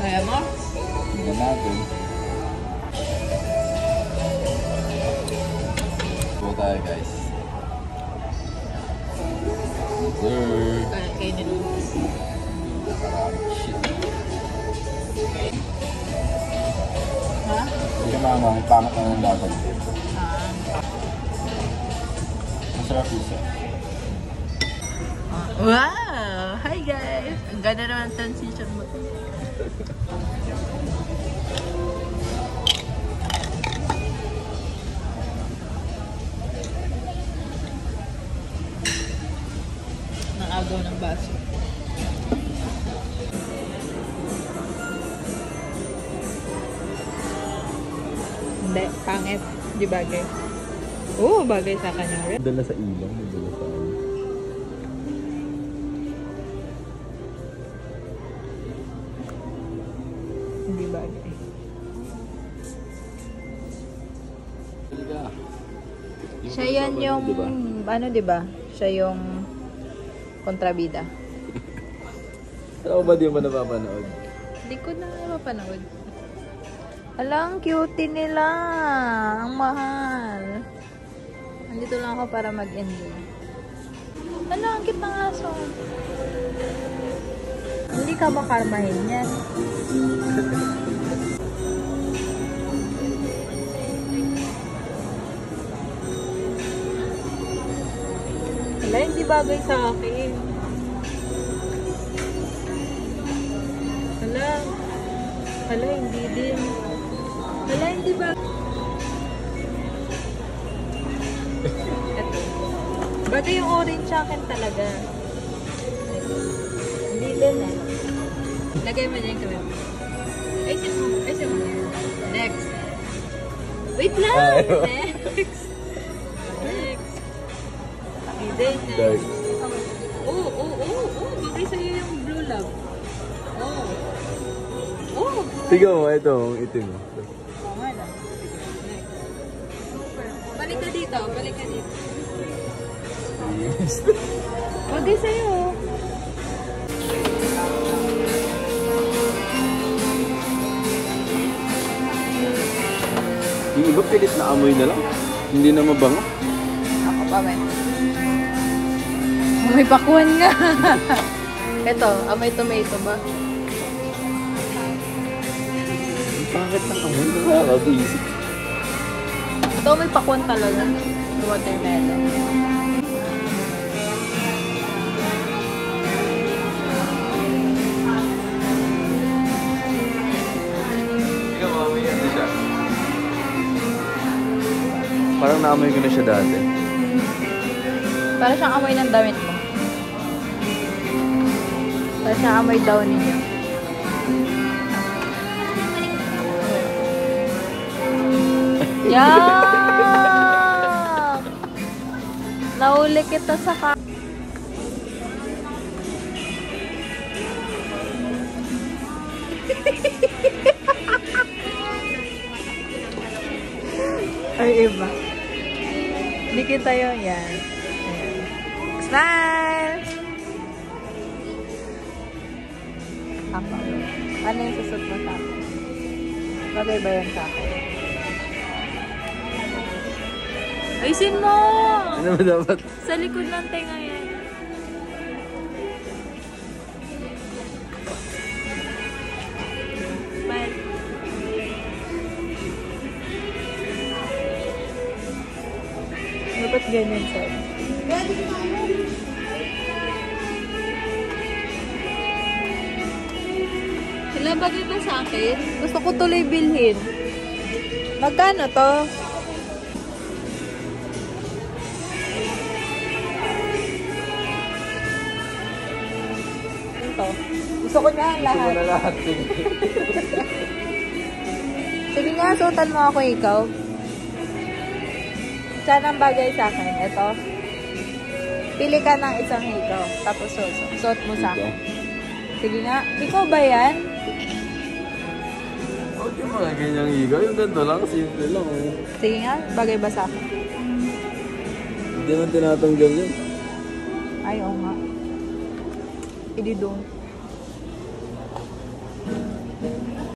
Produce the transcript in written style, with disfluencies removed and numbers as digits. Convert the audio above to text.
Kaya mo? Tingnan natin. Go tayo guys. Sir. Kaya kainin mo. Shit. Ha? Hindi ka mama, may pangat na ng laban. Masarap isa. Wow! Hi guys! Ang ganda naman transition mo. Nakagaw ng baso. Hindi, pangit. Di bagay. Oo, bagay sa kanya rin. Dala sa ilong, dala sa ano. Hindi bagay. Siya yan yung, ano diba? Siya yung kontrabida. Ano ba di mo napapanood? Hindi ko na mapanood. Alang, cutie nila. Ang mahal. Nandito lang ako para mag-enjoy. Ano, ang cute ng aso. Hindi ka ba karmahin yan? Wala, hindi bagay sa akin. Wala, hindi din. Wala, hindi ba? Ito. Bagay yung orange sa akin talaga. Hindi din eh. Lagay mo dyan yung kamay mo. Ayusin mo. Ayusin mo. Next. Wait lang! Next. Next. Hindi din. Dark. Oo. Bagay sa'yo yung blue love. Oh. Tiga mo, ito, itim mo. Tama lang. Balik ka dito. Yes. Bagay sa'yo. Yung iba pilit na amoy na lang. Hindi na mabango. Ako pa, men. May pakuan nga. Ito, amoy tomato ba? Bakit na amoy? Nakakabisip. Ito, may pakuan talaga. Watermelon. Ikaw, amoy yan siya. Parang naamoy ko na siya dati. Para siyang amoy ng damit mo. Para siyang amoy daw ninyo. Yak! Nahuli kita sa Ay, iba. Hindi kita yun. Yan. Ayan. Smile! Ako. Ano yung susot mo sa akin? Bagay ba yan sa akin? Ayusin mo! Ano ba dapat? Sa likod ng tenga yan. Smile. Dapat ganyan sa'yo. Sila bagay ba sa akin? Gusto ko tuloy bilhin. Magkano to? Ito. Gusto ko na lahat. Gusto mo na lahat. Sige nga, suotan mo ako ikaw. Saan ang bagay sa akin? Ito. Pili ka ng isang ikaw. Tapos suot mo sa akin. Sige nga. Ikaw ba yan? Huwag yung mga ganyang higaw. Yung ganito lang, simple lang. Sige nga. Bagay ba sa akin? Hindi man tinatanggal yun. Ay, oo nga. Hindi don't.